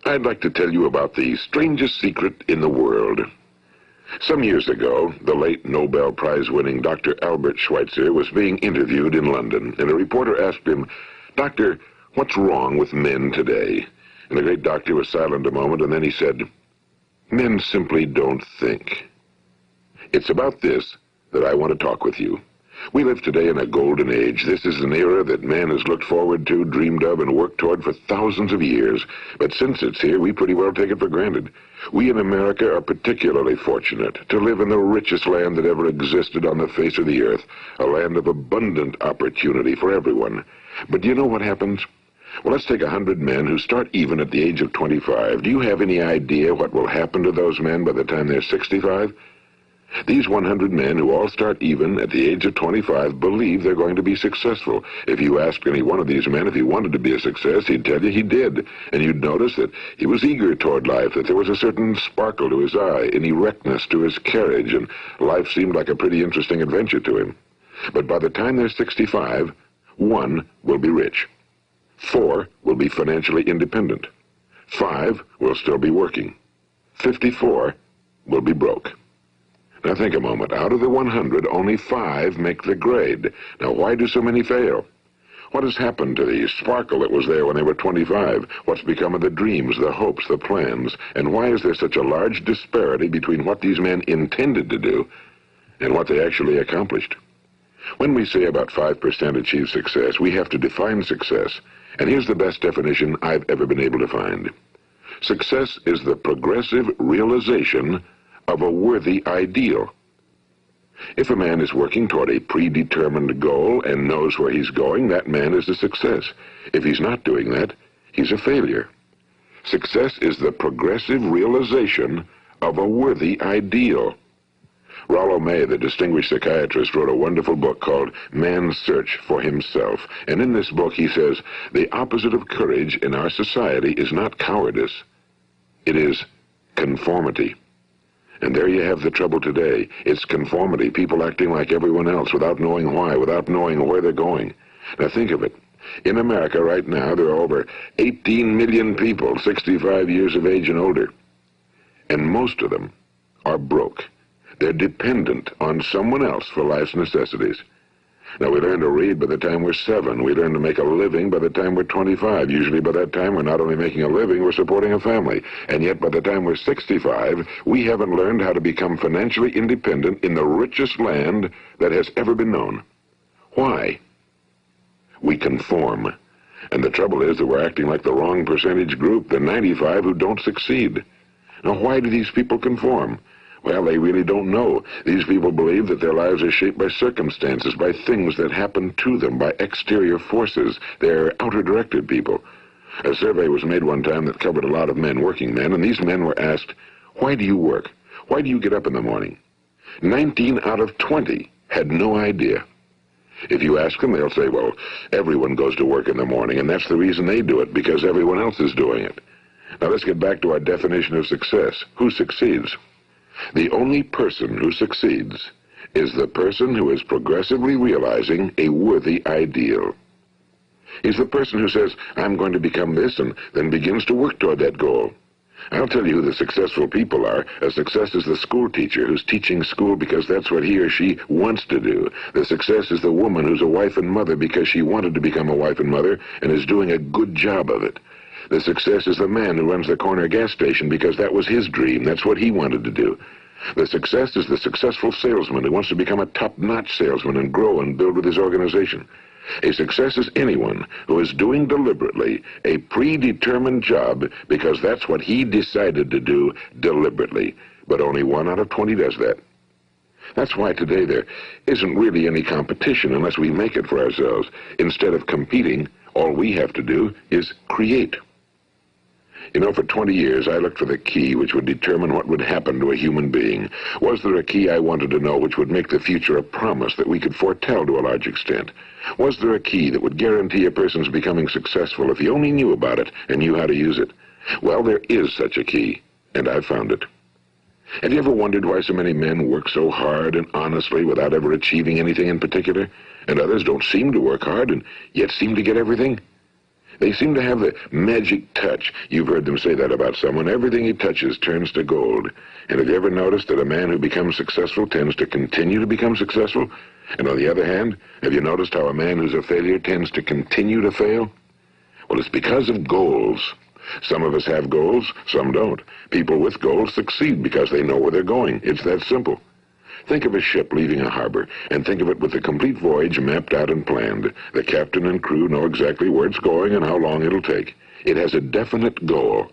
I'd like to tell you about the strangest secret in the world. Some years ago, the late Nobel Prize-winning Dr. Albert Schweitzer was being interviewed in London, and a reporter asked him, "Doctor, what's wrong with men today?" And the great doctor was silent a moment, and then he said, "Men simply don't think." It's about this that I want to talk with you. We live today in a golden age. This is an era that man has looked forward to, dreamed of, and worked toward for thousands of years. But since it's here, we pretty well take it for granted. We in America are particularly fortunate to live in the richest land that ever existed on the face of the earth, a land of abundant opportunity for everyone. But do you know what happens? Well, let's take 100 men who start even at the age of 25. Do you have any idea what will happen to those men by the time they're 65? These 100 men who all start even at the age of 25 believe they're going to be successful. If you asked any one of these men if he wanted to be a success, he'd tell you he did. And you'd notice that he was eager toward life, that there was a certain sparkle to his eye, an erectness to his carriage, and life seemed like a pretty interesting adventure to him. But by the time they're 65, 1 will be rich. 4 will be financially independent. 5 will still be working. 54 will be broke. Now think a moment. Out of the 100, only 5 make the grade. Now why do so many fail? What has happened to the sparkle that was there when they were 25? What's become of the dreams, the hopes, the plans? And why is there such a large disparity between what these men intended to do and what they actually accomplished? When we say about 5% achieve success, we have to define success. And here's the best definition I've ever been able to find. Success is the progressive realization of a worthy ideal. If a man is working toward a predetermined goal and knows where he's going, that man is a success. If he's not doing that, he's a failure. Success is the progressive realization of a worthy ideal. Rollo May, the distinguished psychiatrist, wrote a wonderful book called Man's Search for Himself. And in this book he says, the opposite of courage in our society is not cowardice. It is conformity. And there you have the trouble today. It's conformity, people acting like everyone else without knowing why, without knowing where they're going. Now think of it. In America right now, there are over 18 million people 65 years of age and older. And most of them are broke. They're dependent on someone else for life's necessities. Now, we learn to read by the time we're 7. We learn to make a living by the time we're 25. Usually by that time, we're not only making a living, we're supporting a family. And yet, by the time we're 65, we haven't learned how to become financially independent in the richest land that has ever been known. Why? We conform. And the trouble is that we're acting like the wrong percentage group, the 95 who don't succeed. Now, why do these people conform? Well, they really don't know. These people believe that their lives are shaped by circumstances, by things that happen to them, by exterior forces. They're outer-directed people. A survey was made one time that covered a lot of men, working men, and these men were asked, "Why do you work? Why do you get up in the morning?" 19 out of 20 had no idea. If you ask them, they'll say, well, everyone goes to work in the morning, and that's the reason they do it, because everyone else is doing it. Now let's get back to our definition of success. Who succeeds? The only person who succeeds is the person who is progressively realizing a worthy ideal. He's the person who says, I'm going to become this, and then begins to work toward that goal. I'll tell you who the successful people are. A success is the school teacher who's teaching school because that's what he or she wants to do. The success is the woman who's a wife and mother because she wanted to become a wife and mother and is doing a good job of it. The success is the man who runs the corner gas station because that was his dream. That's what he wanted to do. The success is the successful salesman who wants to become a top-notch salesman and grow and build with his organization. A success is anyone who is doing deliberately a predetermined job because that's what he decided to do deliberately. But only 1 out of 20 does that. That's why today there isn't really any competition unless we make it for ourselves. Instead of competing, all we have to do is create. You know, for 20 years, I looked for the key which would determine what would happen to a human being. Was there a key I wanted to know which would make the future a promise that we could foretell to a large extent? Was there a key that would guarantee a person's becoming successful if he only knew about it and knew how to use it? Well, there is such a key, and I've found it. Have you ever wondered why so many men work so hard and honestly without ever achieving anything in particular, and others don't seem to work hard and yet seem to get everything? They seem to have the magic touch. You've heard them say that about someone. Everything he touches turns to gold. And have you ever noticed that a man who becomes successful tends to continue to become successful? And on the other hand, have you noticed how a man who's a failure tends to continue to fail? Well, it's because of goals. Some of us have goals, some don't. People with goals succeed because they know where they're going. It's that simple. Think of a ship leaving a harbor, and think of it with the complete voyage mapped out and planned. The captain and crew know exactly where it's going and how long it'll take. It has a definite goal.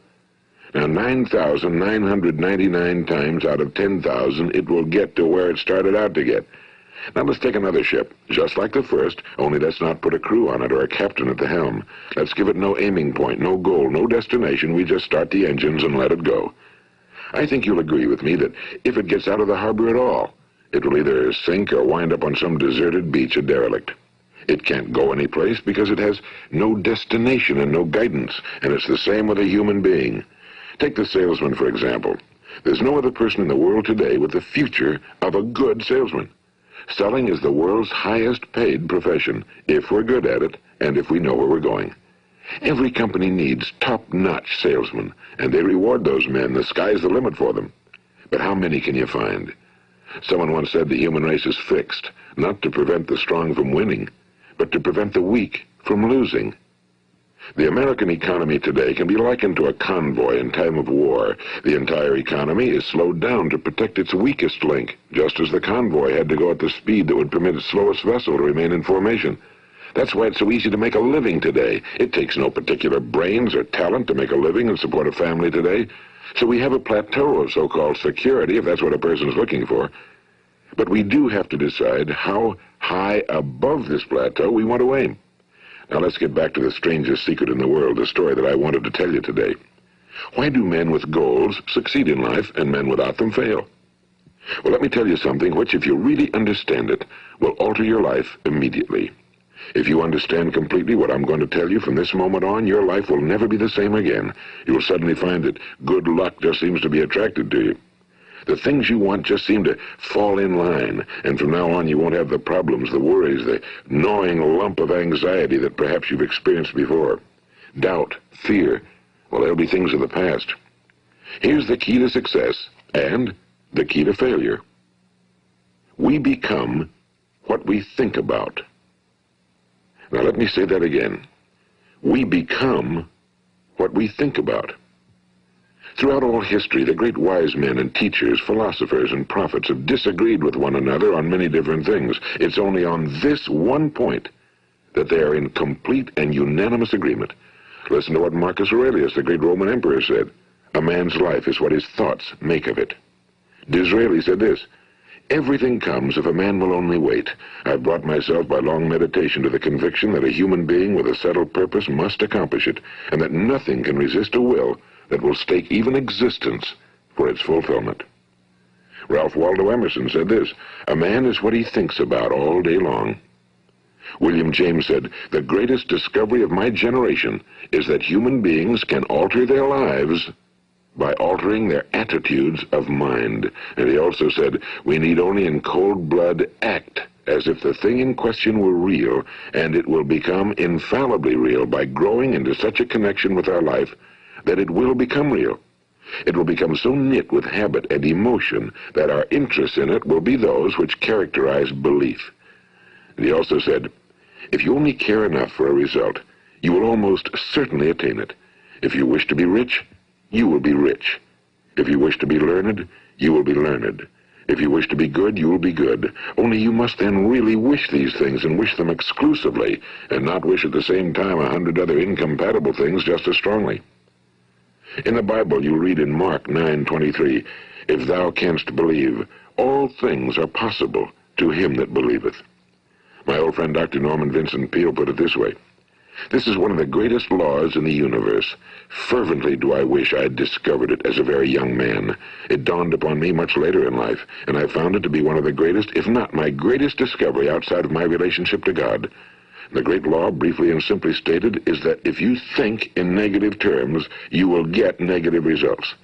Now, 9,999 times out of 10,000, it will get to where it started out to get. Now, let's take another ship, just like the first, only let's not put a crew on it or a captain at the helm. Let's give it no aiming point, no goal, no destination. We just start the engines and let it go. I think you'll agree with me that if it gets out of the harbor at all, it will either sink or wind up on some deserted beach, a derelict. It can't go anyplace because it has no destination and no guidance, and it's the same with a human being. Take the salesman, for example. There's no other person in the world today with the future of a good salesman. Selling is the world's highest paid profession, if we're good at it and if we know where we're going. Every company needs top-notch salesmen, and they reward those men. The sky's the limit for them. But how many can you find? Someone once said the human race is fixed, not to prevent the strong from winning, but to prevent the weak from losing. The American economy today can be likened to a convoy in time of war. The entire economy is slowed down to protect its weakest link, just as the convoy had to go at the speed that would permit its slowest vessel to remain in formation. That's why it's so easy to make a living today. It takes no particular brains or talent to make a living and support a family today. So we have a plateau of so-called security, if that's what a person's looking for. But we do have to decide how high above this plateau we want to aim. Now let's get back to the strangest secret in the world, the story that I wanted to tell you today. Why do men with goals succeed in life and men without them fail? Well, let me tell you something which, if you really understand it, will alter your life immediately. If you understand completely what I'm going to tell you from this moment on, your life will never be the same again. You'll suddenly find that good luck just seems to be attracted to you. The things you want just seem to fall in line, and from now on you won't have the problems, the worries, the gnawing lump of anxiety that perhaps you've experienced before. Doubt, fear, well, they'll be things of the past. Here's the key to success and the key to failure. We become what we think about. Now let me say that again. We become what we think about. Throughout all history, the great wise men and teachers, philosophers and prophets have disagreed with one another on many different things. It's only on this one point that they are in complete and unanimous agreement. Listen to what Marcus Aurelius, the great Roman emperor, said. A man's life is what his thoughts make of it. Disraeli said this. Everything comes if a man will only wait. I've brought myself by long meditation to the conviction that a human being with a settled purpose must accomplish it, and that nothing can resist a will that will stake even existence for its fulfillment. Ralph Waldo Emerson said this, a man is what he thinks about all day long. William James said, the greatest discovery of my generation is that human beings can alter their lives by altering their attitudes of mind. And he also said, we need only in cold blood act as if the thing in question were real, and it will become infallibly real by growing into such a connection with our life that it will become real. It will become so knit with habit and emotion that our interest in it will be those which characterize belief. And he also said, if you only care enough for a result, you will almost certainly attain it. If you wish to be rich, you will be rich. If you wish to be learned, you will be learned. If you wish to be good, you will be good. Only you must then really wish these things and wish them exclusively, and not wish at the same time 100 other incompatible things just as strongly. In the Bible, you read in Mark 9:23, if thou canst believe, all things are possible to him that believeth. My old friend Dr. Norman Vincent Peale put it this way, this is one of the greatest laws in the universe. Fervently do I wish I had discovered it as a very young man. It dawned upon me much later in life, and I found it to be one of the greatest, if not my greatest discovery outside of my relationship to God. The great law, briefly and simply stated, is that if you think in negative terms, you will get negative results.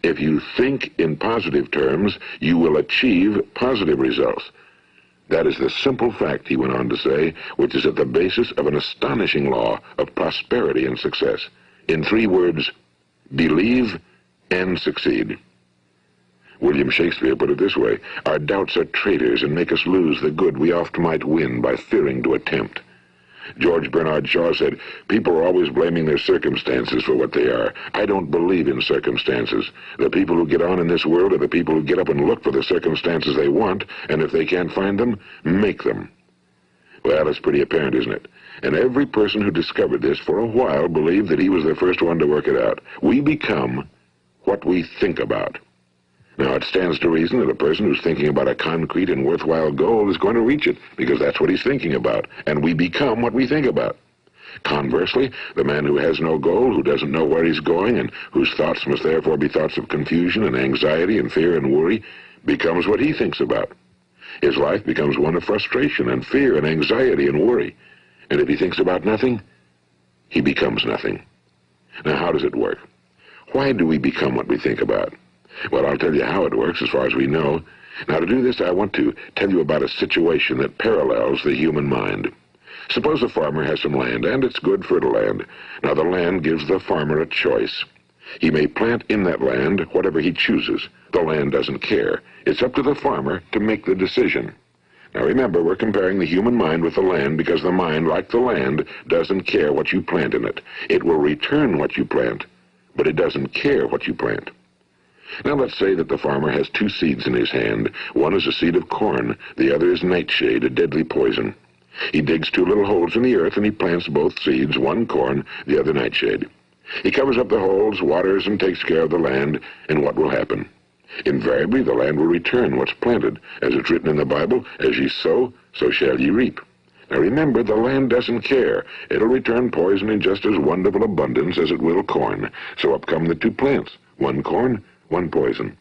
If you think in positive terms, you will achieve positive results. That is the simple fact, he went on to say, which is at the basis of an astonishing law of prosperity and success. In 3 words, believe and succeed. William Shakespeare put it this way: our doubts are traitors and make us lose the good we oft might win by fearing to attempt. George Bernard Shaw said, people are always blaming their circumstances for what they are. I don't believe in circumstances. The people who get on in this world are the people who get up and look for the circumstances they want, and if they can't find them, make them. Well, it's pretty apparent, isn't it? And every person who discovered this for a while believed that he was the first one to work it out. We become what we think about. Now, it stands to reason that a person who's thinking about a concrete and worthwhile goal is going to reach it, because that's what he's thinking about, and we become what we think about. Conversely, the man who has no goal, who doesn't know where he's going, and whose thoughts must therefore be thoughts of confusion and anxiety and fear and worry, becomes what he thinks about. His life becomes one of frustration and fear and anxiety and worry. And if he thinks about nothing, he becomes nothing. Now, how does it work? Why do we become what we think about? Well, I'll tell you how it works as far as we know. Now, to do this, I want to tell you about a situation that parallels the human mind. Suppose a farmer has some land, and it's good fertile land. Now, the land gives the farmer a choice. He may plant in that land whatever he chooses. The land doesn't care. It's up to the farmer to make the decision. Now, remember, we're comparing the human mind with the land because the mind, like the land, doesn't care what you plant in it. It will return what you plant, but it doesn't care what you plant. Now, let's say that the farmer has 2 seeds in his hand. One is a seed of corn. The other is nightshade, a deadly poison. He digs 2 little holes in the earth, and he plants both seeds, one corn, the other nightshade. He covers up the holes, waters, and takes care of the land, and what will happen? Invariably, the land will return what's planted. As it's written in the Bible, as ye sow, so shall ye reap. Now remember, the land doesn't care. It'll return poison in just as wonderful abundance as it will corn. So up come the 2 plants, one corn, one poison.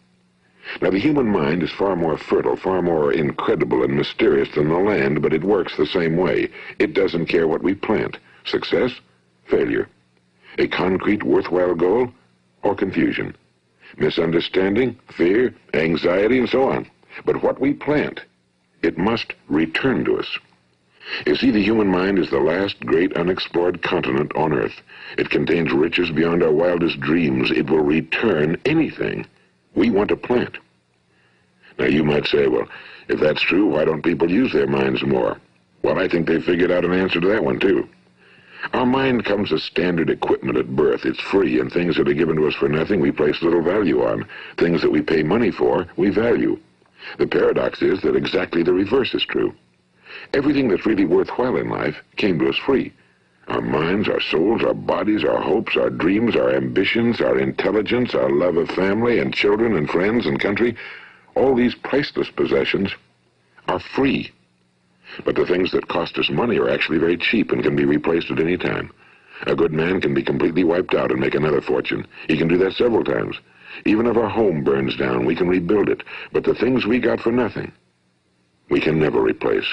Now, the human mind is far more fertile, far more incredible and mysterious than the land, but it works the same way. It doesn't care what we plant. Success, failure. A concrete, worthwhile goal, or confusion. Misunderstanding, fear, anxiety, and so on. But what we plant, it must return to us. You see, the human mind is the last great unexplored continent on Earth. It contains riches beyond our wildest dreams. It will return anything we want to plant. Now, you might say, well, if that's true, why don't people use their minds more? Well, I think they figured out an answer to that one, too. Our mind comes as standard equipment at birth. It's free, and things that are given to us for nothing we place little value on. Things that we pay money for, we value. The paradox is that exactly the reverse is true. Everything that's really worthwhile in life came to us free. Our minds, our souls, our bodies, our hopes, our dreams, our ambitions, our intelligence, our love of family and children and friends and country, all these priceless possessions are free. But the things that cost us money are actually very cheap and can be replaced at any time. A good man can be completely wiped out and make another fortune. He can do that several times. Even if our home burns down, we can rebuild it. But the things we got for nothing, we can never replace.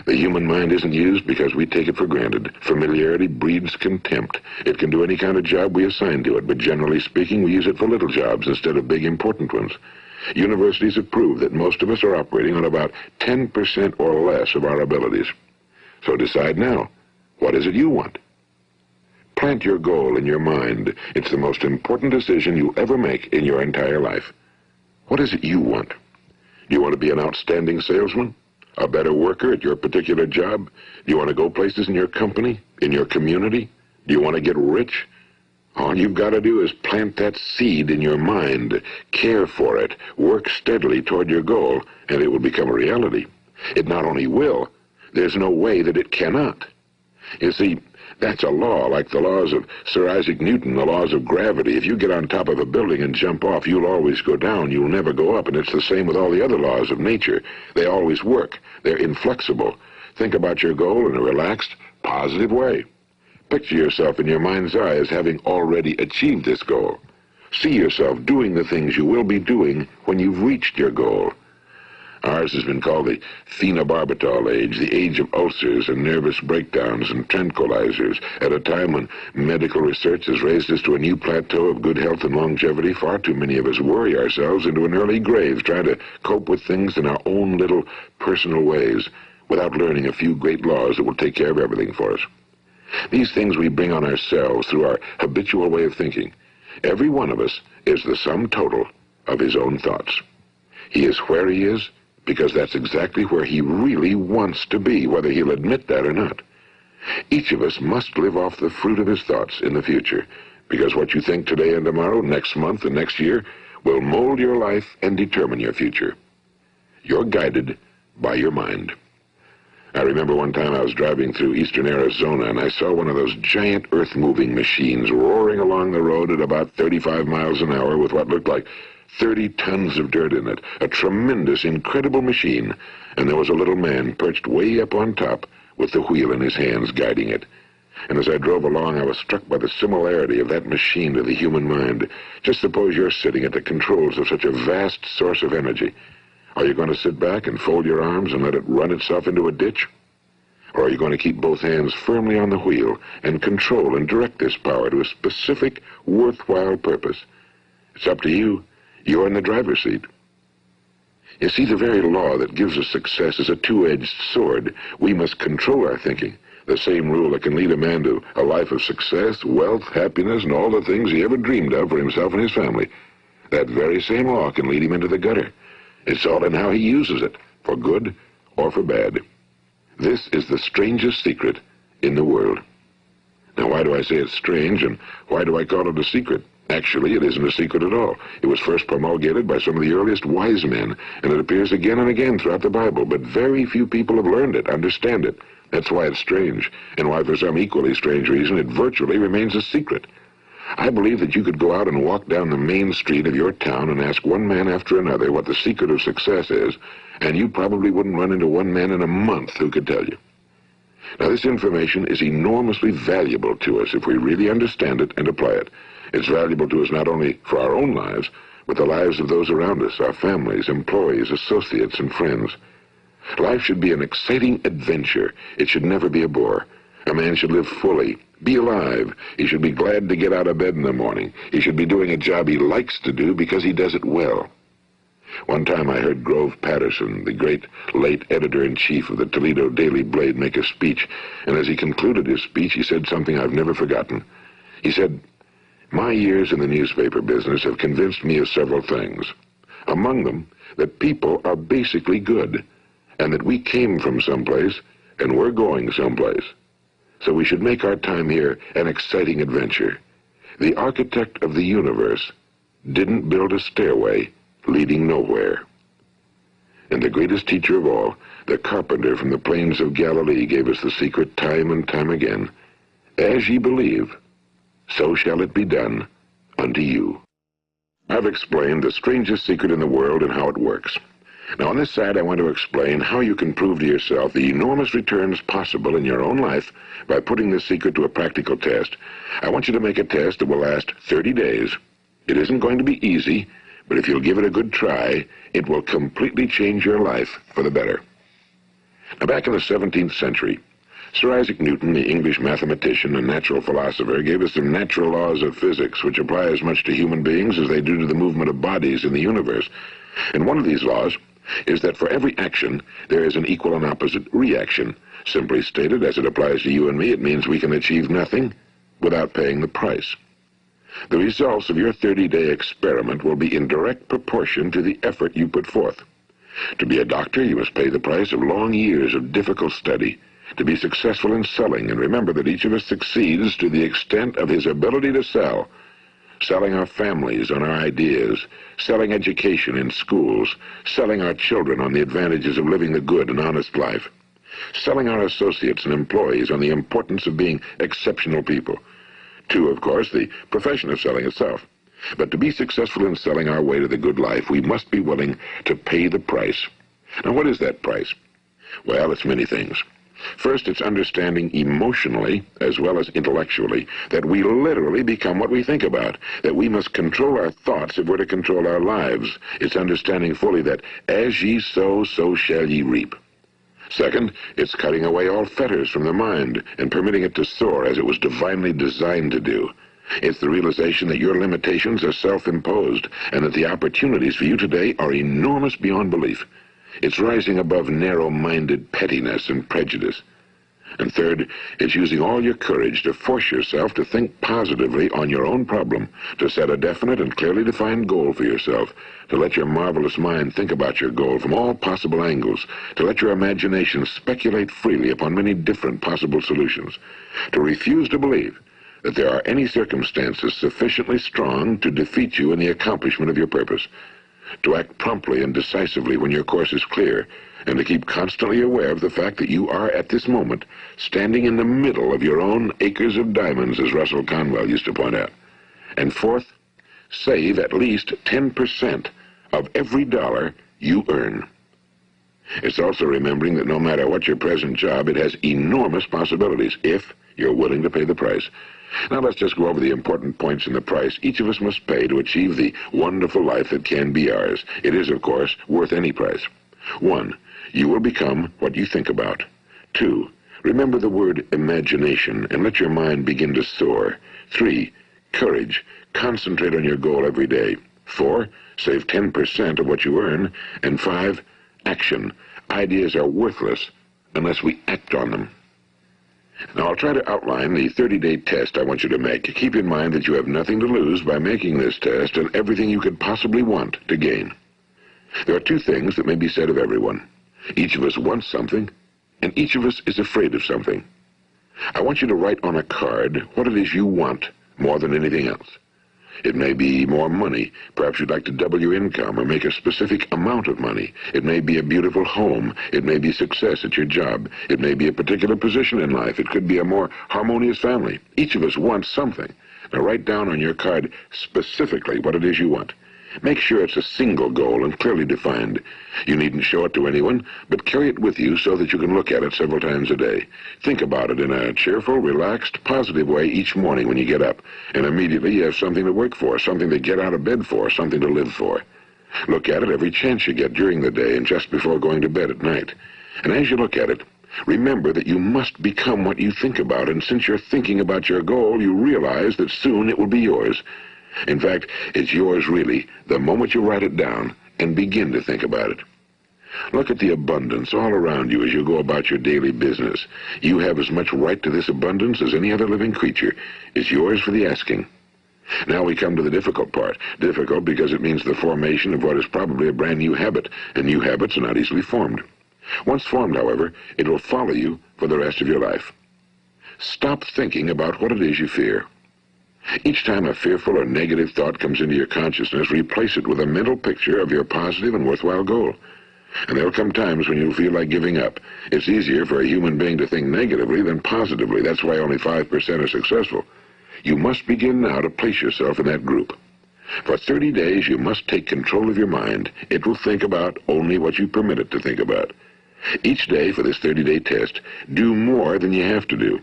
The human mind isn't used because we take it for granted. Familiarity breeds contempt. It can do any kind of job we assign to it, but generally speaking, we use it for little jobs instead of big, important ones. Universities have proved that most of us are operating on about 10% or less of our abilities. So decide now, what is it you want? Plant your goal in your mind. It's the most important decision you'll ever make in your entire life. What is it you want? Do you want to be an outstanding salesman? A better worker at your particular job? Do you want to go places in your company, in your community? Do you want to get rich? All you've got to do is plant that seed in your mind, care for it, work steadily toward your goal, and it will become a reality. It not only will, there's no way that it cannot. You see, that's a law, like the laws of Sir Isaac Newton, the laws of gravity. If you get on top of a building and jump off, you'll always go down. You'll never go up, and it's the same with all the other laws of nature. They always work. They're inflexible. Think about your goal in a relaxed, positive way. Picture yourself in your mind's eye as having already achieved this goal. See yourself doing the things you will be doing when you've reached your goal. Ours has been called the phenobarbital age, the age of ulcers and nervous breakdowns and tranquilizers, at a time when medical research has raised us to a new plateau of good health and longevity. Far too many of us worry ourselves into an early grave trying to cope with things in our own little personal ways without learning a few great laws that will take care of everything for us. These things we bring on ourselves through our habitual way of thinking. Every one of us is the sum total of his own thoughts. He is where he is because that's exactly where he really wants to be, whether he'll admit that or not. Each of us must live off the fruit of his thoughts in the future, because what you think today and tomorrow, next month and next year, will mold your life and determine your future. You're guided by your mind. I remember one time I was driving through eastern Arizona, and I saw one of those giant earth-moving machines roaring along the road at about 35 miles an hour with what looked like 30 tons of dirt in it. A tremendous, incredible machine. And there was a little man perched way up on top with the wheel in his hands guiding it. And as I drove along, I was struck by the similarity of that machine to the human mind. Just suppose you're sitting at the controls of such a vast source of energy. Are you going to sit back and fold your arms and let it run itself into a ditch? Or are you going to keep both hands firmly on the wheel and control and direct this power to a specific, worthwhile purpose? It's up to you. You're in the driver's seat. You see, the very law that gives us success is a two-edged sword. We must control our thinking. The same rule that can lead a man to a life of success, wealth, happiness, and all the things he ever dreamed of for himself and his family. That very same law can lead him into the gutter. It's all in how he uses it, for good or for bad. This is the strangest secret in the world. Now, why do I say it's strange, and why do I call it a secret? Actually, it isn't a secret at all. It was first promulgated by some of the earliest wise men, and it appears again and again throughout the Bible, but very few people have learned it, understand it. That's why it's strange, and why for some equally strange reason it virtually remains a secret. I believe that you could go out and walk down the main street of your town and ask one man after another what the secret of success is, and you probably wouldn't run into one man in a month who could tell you. Now, this information is enormously valuable to us if we really understand it and apply it. It's valuable to us not only for our own lives, but the lives of those around us, our families, employees, associates, and friends. Life should be an exciting adventure. It should never be a bore. A man should live fully, be alive. He should be glad to get out of bed in the morning. He should be doing a job he likes to do because he does it well. One time I heard Grove Patterson, the great late editor-in-chief of the Toledo Daily Blade, make a speech, and as he concluded his speech, he said something I've never forgotten. He said, "My years in the newspaper business have convinced me of several things. Among them, that people are basically good, and that we came from someplace, and we're going someplace. So we should make our time here an exciting adventure. The architect of the universe didn't build a stairway leading nowhere." And the greatest teacher of all, the carpenter from the plains of Galilee, gave us the secret time and time again. As ye believe, so shall it be done unto you. I've explained the strangest secret in the world and how it works. Now, on this side, I want to explain how you can prove to yourself the enormous returns possible in your own life by putting this secret to a practical test. I want you to make a test that will last 30 days. It isn't going to be easy, but if you'll give it a good try, it will completely change your life for the better. Now, back in the 17th century, Sir Isaac Newton, the English mathematician and natural philosopher, gave us some natural laws of physics which apply as much to human beings as they do to the movement of bodies in the universe. And one of these laws is that for every action, there is an equal and opposite reaction. Simply stated, as it applies to you and me, it means we can achieve nothing without paying the price. The results of your 30-day experiment will be in direct proportion to the effort you put forth. To be a doctor, you must pay the price of long years of difficult study. To be successful in selling, and remember that each of us succeeds to the extent of his ability to sell. Selling our families on our ideas, selling education in schools, selling our children on the advantages of living the good and honest life, selling our associates and employees on the importance of being exceptional people. To, of course, the profession of selling itself. But to be successful in selling our way to the good life, we must be willing to pay the price. Now, what is that price? Well, it's many things. First, it's understanding emotionally, as well as intellectually, that we literally become what we think about, that we must control our thoughts if we're to control our lives. It's understanding fully that as ye sow, so shall ye reap. Second, it's cutting away all fetters from the mind and permitting it to soar as it was divinely designed to do. It's the realization that your limitations are self-imposed and that the opportunities for you today are enormous beyond belief. It's rising above narrow-minded pettiness and prejudice. And third, it's using all your courage to force yourself to think positively on your own problem, to set a definite and clearly defined goal for yourself, to let your marvelous mind think about your goal from all possible angles, to let your imagination speculate freely upon many different possible solutions, to refuse to believe that there are any circumstances sufficiently strong to defeat you in the accomplishment of your purpose, to act promptly and decisively when your course is clear, and to keep constantly aware of the fact that you are, at this moment, standing in the middle of your own acres of diamonds, as Russell Conwell used to point out. And fourth, save at least 10% of every dollar you earn. It's also remembering that no matter what your present job, it has enormous possibilities, if you're willing to pay the price. Now let's just go over the important points in the price each of us must pay to achieve the wonderful life that can be ours. It is, of course, worth any price. 1. You will become what you think about. 2. Remember the word imagination and let your mind begin to soar. 3. Courage. Concentrate on your goal every day. 4. Save 10% of what you earn. And 5. Action. Ideas are worthless unless we act on them. Now, I'll try to outline the 30-day test I want you to make. Keep in mind that you have nothing to lose by making this test and everything you could possibly want to gain. There are two things that may be said of everyone. Each of us wants something, and each of us is afraid of something. I want you to write on a card what it is you want more than anything else. It may be more money. Perhaps you'd like to double your income or make a specific amount of money. It may be a beautiful home. It may be success at your job. It may be a particular position in life. It could be a more harmonious family. Each of us wants something. Now write down on your card specifically what it is you want. Make sure it's a single goal and clearly defined. You needn't show it to anyone, but carry it with you so that you can look at it several times a day. Think about it in a cheerful, relaxed, positive way each morning when you get up, and immediately you have something to work for, something to get out of bed for, something to live for. Look at it every chance you get during the day and just before going to bed at night. And as you look at it, remember that you must become what you think about, and since you're thinking about your goal, you realize that soon it will be yours. In fact, it's yours really the moment you write it down and begin to think about it. Look at the abundance all around you as you go about your daily business. You have as much right to this abundance as any other living creature. It's yours for the asking. Now we come to the difficult part. Difficult because it means the formation of what is probably a brand new habit, and new habits are not easily formed. Once formed, however, it will follow you for the rest of your life. Stop thinking about what it is you fear. Each time a fearful or negative thought comes into your consciousness, replace it with a mental picture of your positive and worthwhile goal. And there'll come times when you'll feel like giving up. It's easier for a human being to think negatively than positively. That's why only 5% are successful. You must begin now to place yourself in that group. For 30 days, you must take control of your mind. It will think about only what you permit it to think about. Each day for this 30-day test, do more than you have to do.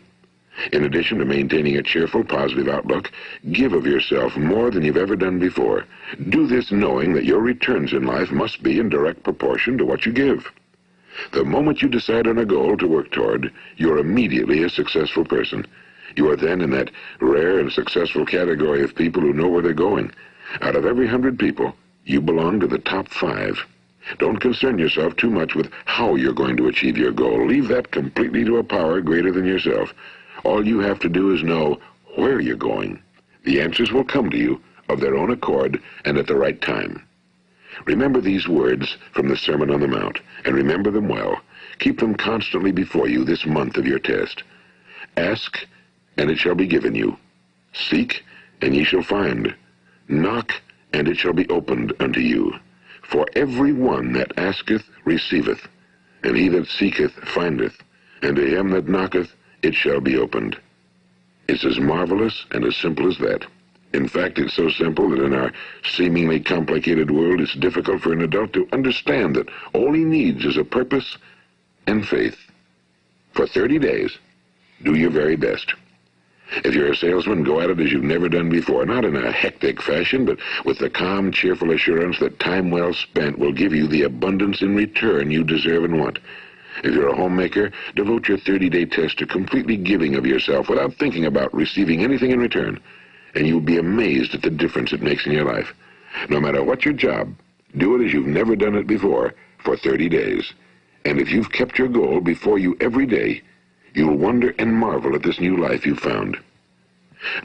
In addition to maintaining a cheerful, positive outlook, give of yourself more than you've ever done before. Do this knowing that your returns in life must be in direct proportion to what you give. The moment you decide on a goal to work toward, you're immediately a successful person. You are then in that rare and successful category of people who know where they're going. Out of every 100 people, you belong to the top 5. Don't concern yourself too much with how you're going to achieve your goal. Leave that completely to a power greater than yourself. All you have to do is know where you're going. The answers will come to you of their own accord and at the right time. Remember these words from the Sermon on the Mount, and remember them well. Keep them constantly before you this month of your test. Ask, and it shall be given you. Seek, and ye shall find. Knock, and it shall be opened unto you. For every one that asketh receiveth, and he that seeketh findeth, and to him that knocketh it shall be opened. It's as marvelous and as simple as that. In fact, it's so simple that in our seemingly complicated world, it's difficult for an adult to understand that all he needs is a purpose and faith. For 30 days, do your very best. If you're a salesman, go at it as you've never done before, not in a hectic fashion, but with the calm, cheerful assurance that time well spent will give you the abundance in return you deserve and want. If you're a homemaker, devote your 30-day test to completely giving of yourself without thinking about receiving anything in return, and you'll be amazed at the difference it makes in your life. No matter what your job, do it as you've never done it before for 30 days. And if you've kept your goal before you every day, you'll wonder and marvel at this new life you've found.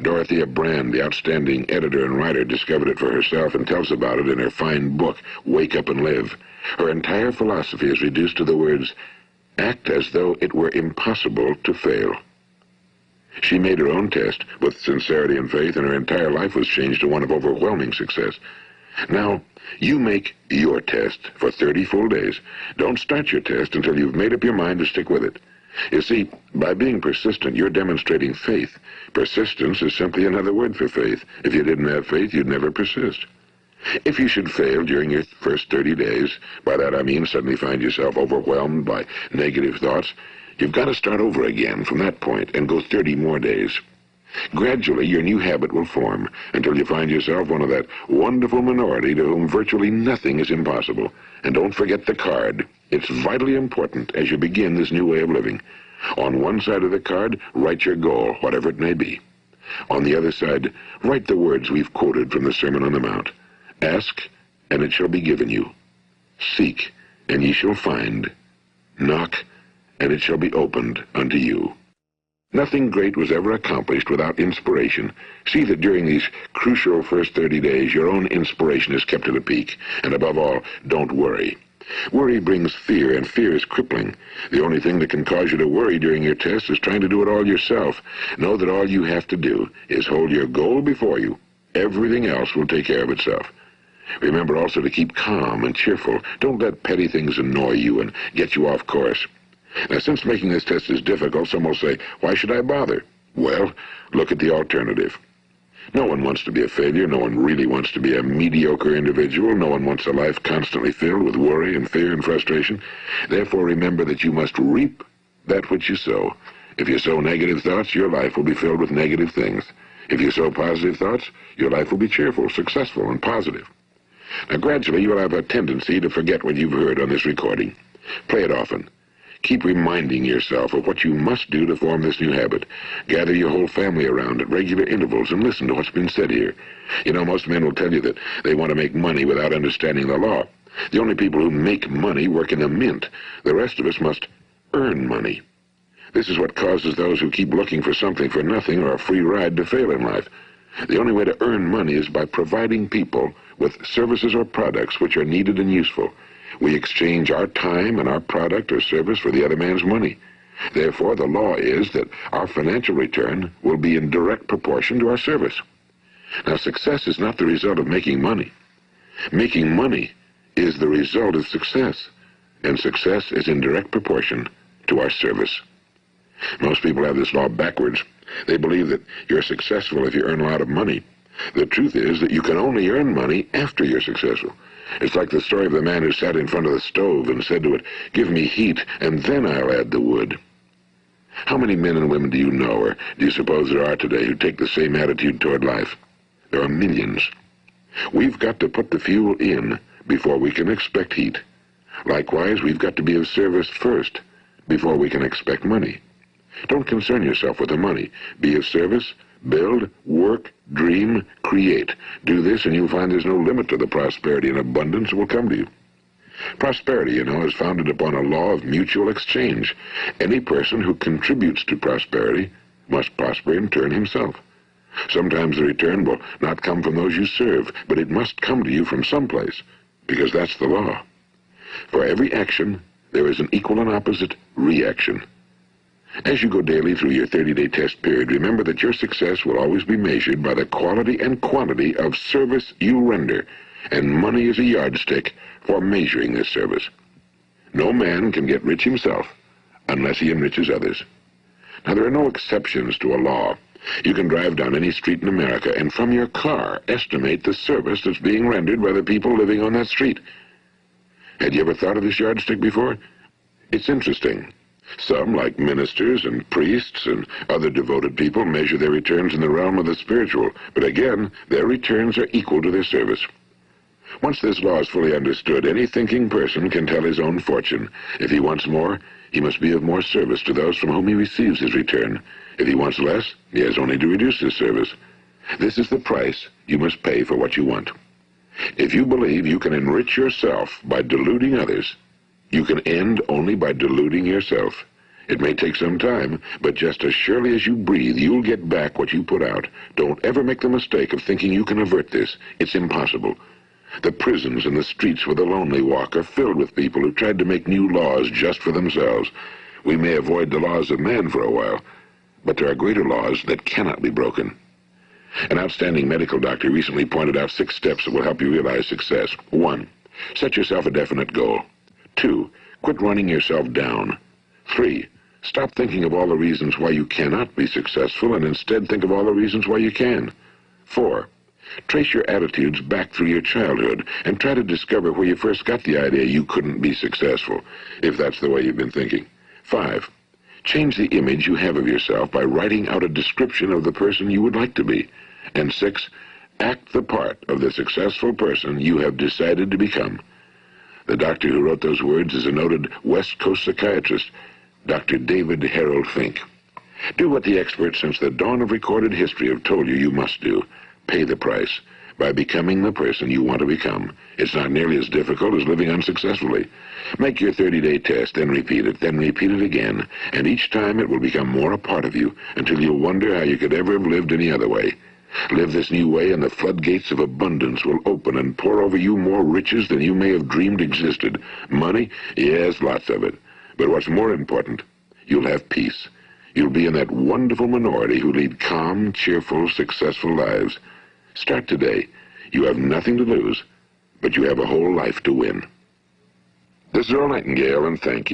Dorothea Brand, the outstanding editor and writer, discovered it for herself and tells about it in her fine book, Wake Up and Live. Her entire philosophy is reduced to the words, act as though it were impossible to fail. She made her own test with sincerity and faith, and her entire life was changed to one of overwhelming success. Now, you make your test for 30 full days. Don't start your test until you've made up your mind to stick with it. You see, by being persistent, you're demonstrating faith. Persistence is simply another word for faith. If you didn't have faith, you'd never persist. If you should fail during your first 30 days, by that I mean suddenly find yourself overwhelmed by negative thoughts, you've got to start over again from that point and go 30 more days. Gradually, your new habit will form until you find yourself one of that wonderful minority to whom virtually nothing is impossible. And don't forget the card. It's vitally important as you begin this new way of living. On one side of the card, write your goal, whatever it may be. On the other side, write the words we've quoted from the Sermon on the Mount. Ask, and it shall be given you. Seek, and ye shall find. Knock, and it shall be opened unto you. Nothing great was ever accomplished without inspiration. See that during these crucial first 30 days, your own inspiration is kept at a peak. And above all, don't worry. Worry brings fear, and fear is crippling. The only thing that can cause you to worry during your test is trying to do it all yourself. Know that all you have to do is hold your goal before you. Everything else will take care of itself. Remember also to keep calm and cheerful. Don't let petty things annoy you and get you off course. Now, since making this test is difficult, some will say, why should I bother? Well, look at the alternative. No one wants to be a failure. No one really wants to be a mediocre individual. No one wants a life constantly filled with worry and fear and frustration. Therefore, remember that you must reap that which you sow. If you sow negative thoughts, your life will be filled with negative things. If you sow positive thoughts, your life will be cheerful, successful, and positive. Now, gradually, you'll have a tendency to forget what you've heard on this recording. Play it often. Keep reminding yourself of what you must do to form this new habit. Gather your whole family around at regular intervals and listen to what's been said here. You know, most men will tell you that they want to make money without understanding the law. The only people who make money work in a mint. The rest of us must earn money. This is what causes those who keep looking for something for nothing or a free ride to fail in life. The only way to earn money is by providing people with services or products which are needed and useful. We exchange our time and our product or service for the other man's money. Therefore, the law is that our financial return will be in direct proportion to our service. Now, success is not the result of making money. Making money is the result of success, and success is in direct proportion to our service. Most people have this law backwards. They believe that you're successful if you earn a lot of money. The truth is that you can only earn money after you're successful. It's like the story of the man who sat in front of the stove and said to it, "Give me heat, and then I'll add the wood." How many men and women do you know, or do you suppose there are today, who take the same attitude toward life? There are millions. We've got to put the fuel in before we can expect heat. Likewise, we've got to be of service first before we can expect money. Don't concern yourself with the money. Be of service, build, work, dream, create. Do this and you'll find there's no limit to the prosperity and abundance that will come to you. Prosperity, you know, is founded upon a law of mutual exchange. Any person who contributes to prosperity must prosper in turn himself. Sometimes the return will not come from those you serve, but it must come to you from someplace, because that's the law. For every action, there is an equal and opposite reaction. As you go daily through your 30-day test period, remember that your success will always be measured by the quality and quantity of service you render, and money is a yardstick for measuring this service. No man can get rich himself unless he enriches others. Now, there are no exceptions to a law. You can drive down any street in America and from your car estimate the service that's being rendered by the people living on that street. Had you ever thought of this yardstick before? It's interesting. Some, like ministers and priests and other devoted people, measure their returns in the realm of the spiritual, but again, their returns are equal to their service. Once this law is fully understood, any thinking person can tell his own fortune. If he wants more, he must be of more service to those from whom he receives his return. If he wants less, he has only to reduce his service. This is the price you must pay for what you want. If you believe you can enrich yourself by deluding others, you can end only by deluding yourself. It may take some time, but just as surely as you breathe, you'll get back what you put out. Don't ever make the mistake of thinking you can avert this. It's impossible. The prisons and the streets where the lonely walk are filled with people who tried to make new laws just for themselves. We may avoid the laws of man for a while, but there are greater laws that cannot be broken. An outstanding medical doctor recently pointed out 6 steps that will help you realize success. 1. Set yourself a definite goal. 2. Quit running yourself down. 3. Stop thinking of all the reasons why you cannot be successful and instead think of all the reasons why you can. 4. Trace your attitudes back through your childhood and try to discover where you first got the idea you couldn't be successful, if that's the way you've been thinking. 5. Change the image you have of yourself by writing out a description of the person you would like to be. And 6. Act the part of the successful person you have decided to become. The doctor who wrote those words is a noted West Coast psychiatrist, Dr. David Harold Fink. Do what the experts since the dawn of recorded history have told you must do. Pay the price by becoming the person you want to become. It's not nearly as difficult as living unsuccessfully. Make your 30-day test, then repeat it again, and each time it will become more a part of you until you'll wonder how you could ever have lived any other way. Live this new way and the floodgates of abundance will open and pour over you more riches than you may have dreamed existed. Money? Yes, lots of it. But what's more important, you'll have peace. You'll be in that wonderful minority who lead calm, cheerful, successful lives. Start today. You have nothing to lose, but you have a whole life to win. This is Earl Nightingale, and thank you.